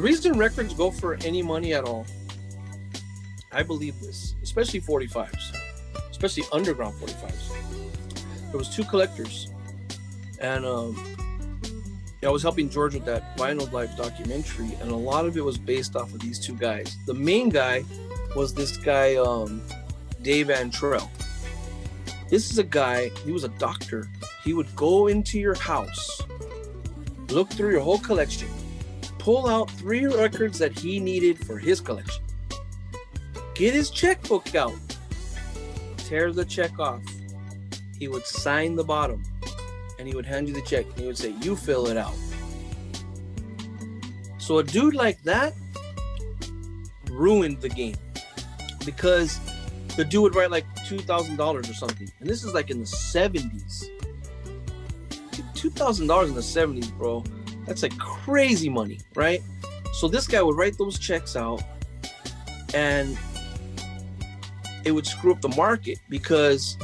reason records go for any money at all, I believe this, especially 45s, especially underground 45s. There was two collectors, and I was helping George with that Vinyl Life documentary, and a lot of it was based off of these two guys. The main guy was this guy, Dave Antrell. This is a guy, he was a doctor. He would go into your house, look through your whole collection, pull out 3 records that he needed for his collection, get his checkbook out, tear the check off. He would sign the bottom, and he would hand you the check, and he would say, you fill it out. So a dude like that ruined the game, because the dude would write like $2,000 or something. And this is like in the 70s. $2,000 in the 70s, bro. That's like crazy money, right? So this guy would write those checks out, and it would screw up the market, because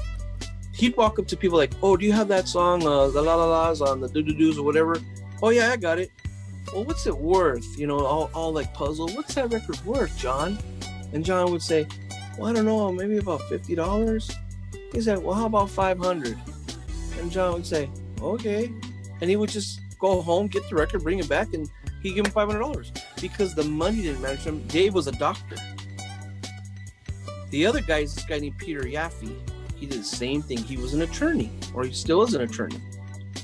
he'd walk up to people like, oh, do you have that song, the La La La's on the doo-doo-doos or whatever? Oh, yeah, I got it. Well, what's it worth? You know, all like puzzled. What's that record worth, John? And John would say, well, I don't know, maybe about $50. He said, well, how about 500? And John would say, okay. And he would just go home, get the record, bring it back, and he'd give him $500 because the money didn't matter to him. Dave was a doctor. The other guy is this guy named Peter Yaffe. He did the same thing. He was an attorney, or he still is an attorney.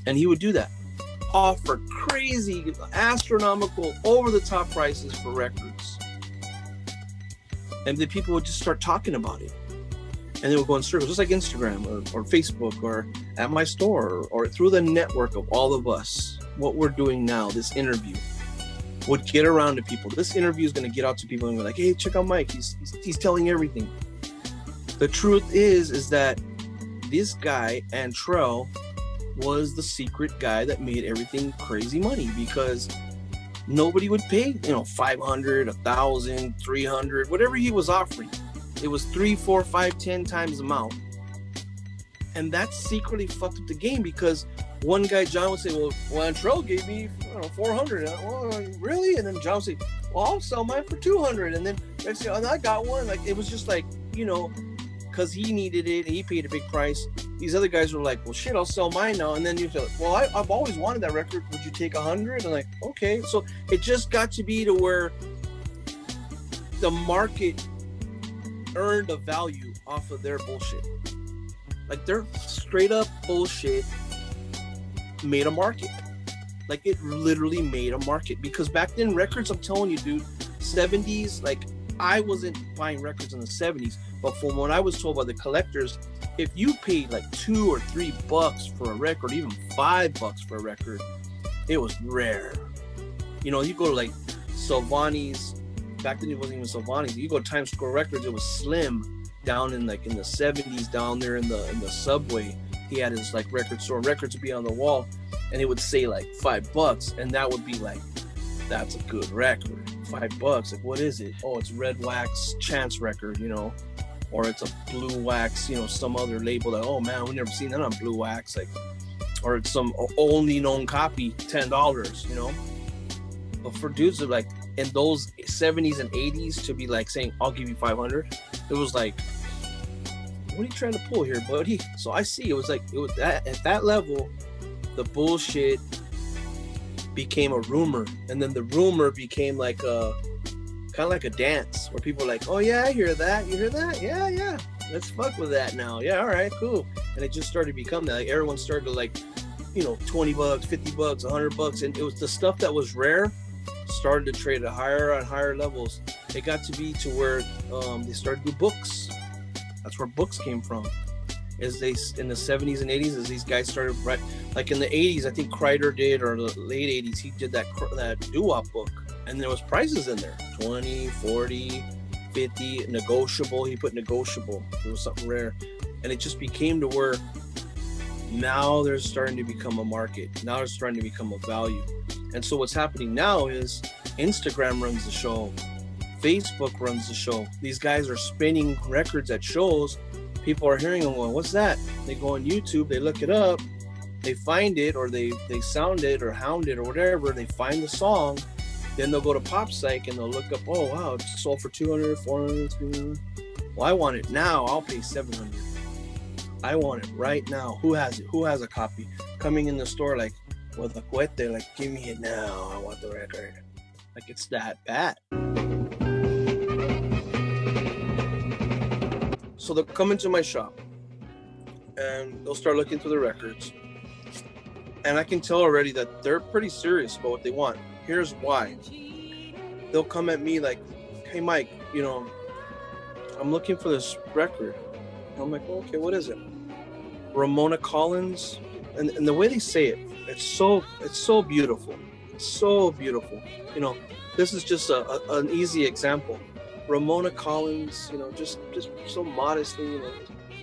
And he would do that. Offer crazy, astronomical, over-the-top prices for records. And the people would just start talking about it. And they would go in circles, just like Instagram or Facebook or at my store or through the network of all of us. What we're doing now, this interview, would get around to people. This interview is going to get out to people and we're like, hey, check out Mike. He's telling everything. The truth is that this guy, Antrell, was the secret guy that made everything crazy money, because nobody would pay, $500, $1,000, $300, whatever he was offering. It was 3, 4, 5, 10 times the amount. And that secretly fucked up the game, because one guy, John, would say, well, Antrell gave me $400. Well, really? And then John would say, well, I'll sell mine for $200. And then they'd say, oh, I got one. Like, it was just like, because he needed it, he paid a big price. These other guys were like, well, shit, I'll sell mine now. And then you feel like, well, I've always wanted that record. Would you take 100? And like, okay. So it just got to be to where the market earned a value off of their bullshit. Like, their straight up bullshit made a market. Like, it literally made a market. Because back then, records, I'm telling you, dude, 70s, like, I wasn't buying records in the 70s, but from what I was told by the collectors, if you paid like $2 or $3 for a record, even $5 for a record, it was rare. You go to like Sylvani's, back then it wasn't even Sylvani's. You go to Times Square Records, it was Slim down in the 70s, down there in the subway. He had his like record store, records would be on the wall, and it would say like $5, and that would be like, that's a good record. $5, like, what is it? Oh, it's Red Wax Chance record, or it's a Blue Wax, some other label that, oh man, we've never seen that on Blue Wax, like, or it's some only known copy, $10, But for dudes that like in those 70s and 80s to be like saying, I'll give you 500, it was like, what are you trying to pull here, buddy? So I see, it was that at that level, the bullshit became a rumor, and then the rumor became like a kind of like a dance where people are like, oh yeah, I hear that, you hear that, yeah, let's fuck with that now, yeah, all right, cool. And it just started to become that, like, everyone started to like, $20, $50, $100, and it was the stuff that was rare started to trade at higher and higher levels. It got to be to where they started to do books. That's where books came from. As they in the 70s and 80s, as these guys started, right, like in the 80s, I think Kreider did, or the late 80s, he did that doo-wop book, and there was prices in there, 20, 40, 50, negotiable. He put negotiable. It was something rare, and it just became to where now there's starting to become a market. Now it's starting to become a value. And so what's happening now is Instagram runs the show, Facebook runs the show. These guys are spinning records at shows. People are hearing them going, what's that? They go on YouTube, they look it up, they find it, or they sound it or hound it or whatever. They find the song, Then they'll go to Pop Psych and they'll look up, oh wow, it's sold for 200, 400, 300. Well, I want it now. I'll pay 700. I want it right now. Who has it? Who has a copy? Coming in the store like with a cohete, like, give me it now. I want the record. Like, it's that bad. So they'll come into my shop and they'll start looking through the records. And I can tell already that they're pretty serious about what they want. Here's why. They'll come at me like, hey, Mike, you know, I'm looking for this record. And I'm like, oh, okay, what is it? Ramona Collins. And the way they say it, it's so beautiful. It's so beautiful. You know, this is just an easy example. Ramona Collins, you know, just so modestly, you know,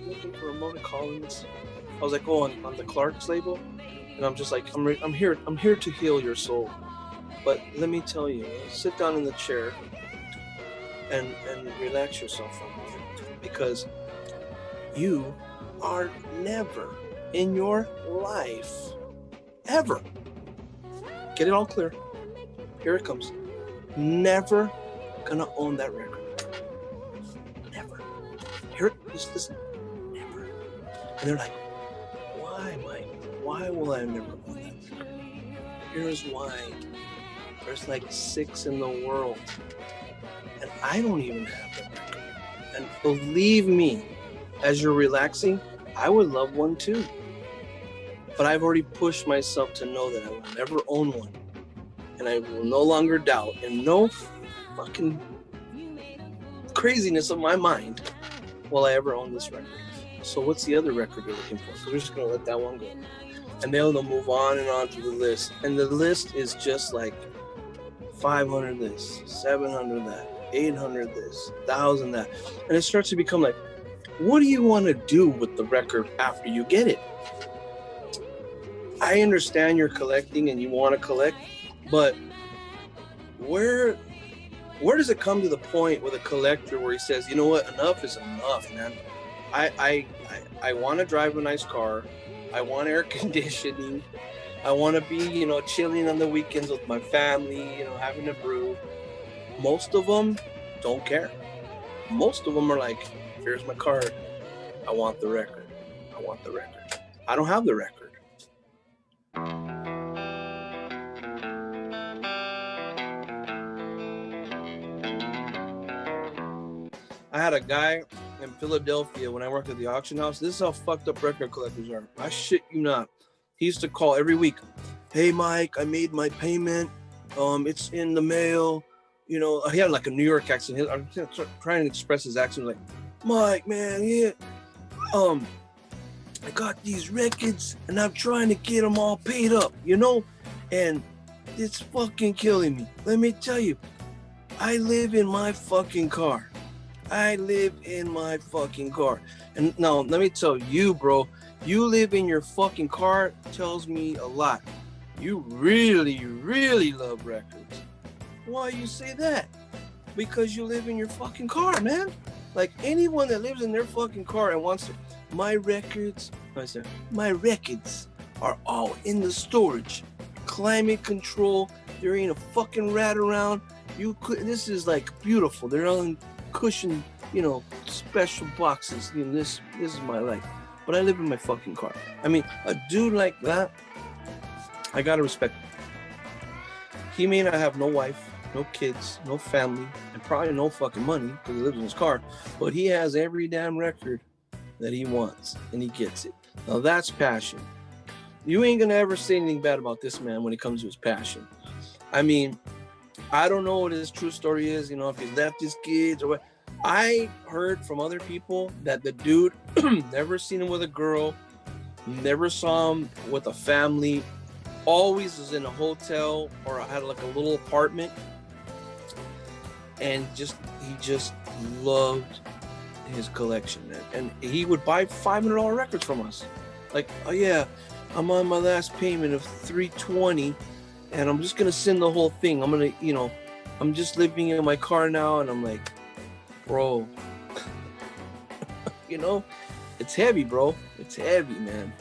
looking for Ramona Collins. I was like, oh, on the Clark's label. And I'm just like, I'm here to heal your soul. But let me tell you, sit down in the chair and relax yourself for a moment, because you are never in your life, ever, get it all clear, here it comes, never gonna own that record. Never. Hear it, just listen. Never. And they're like, why, Mike? Why will I never own that record? Here's why. There's like 6 in the world, and I don't even have the record. And believe me, as you're relaxing, I would love one too. But I've already pushed myself to know that I will never own one. And I will no longer doubt, in no fucking craziness of my mind, will I ever own this record. So what's the other record you're looking for? So we're just going to let that one go. And they'll move on and on to the list. And the list is just like 500 this, 700 that, 800 this, 1,000 that. And it starts to become like, what do you want to do with the record after you get it? I understand you're collecting and you want to collect, but where does it come to the point with a collector where he says, you know what, enough is enough, man. I want to drive a nice car. I want air conditioning. I want to be, you know, chilling on the weekends with my family, you know, having a brew. Most of them don't care. Most of them are like, here's my card. I want the record. I want the record. I don't have the record. I had a guy in Philadelphia when I worked at the auction house. This is how fucked up record collectors are. I shit you not. He used to call every week. Hey, Mike, I made my payment. It's in the mail. You know, he had like a New York accent. I'm trying to express his accent. Like, Mike, man, yeah. I got these records and I'm trying to get them all paid up, you know? And it's fucking killing me. Let me tell you, I live in my fucking car. And now, let me tell you, bro, you live in your fucking car tells me a lot. You really, really love records. Why you say that? Because you live in your fucking car, man. Like, anyone that lives in their fucking car and wants to, my records are all in the storage. Climate control, there ain't a fucking rat around. This is like beautiful. They're all in cushion, you know, special boxes. You know, this is my life. But I live in my fucking car. I mean, a dude like that, I gotta respect him. He may not have no wife, no kids, no family, and probably no fucking money because he lives in his car, but he has every damn record that he wants, and he gets it. Now that's passion. You ain't gonna ever say anything bad about this man when it comes to his passion. I mean, I don't know what his true story is, you know, if he left his kids or what. I heard from other people that the dude never seen him with a girl, never saw him with a family, always was in a hotel or had like a little apartment, and he just loved his collection, man. And he would buy $500 records from us. Like, oh yeah, I'm on my last payment of $320 and I'm just gonna send the whole thing. I'm gonna, you know, I'm just living in my car now, and I'm like, bro, you know, it's heavy, bro. It's heavy, man.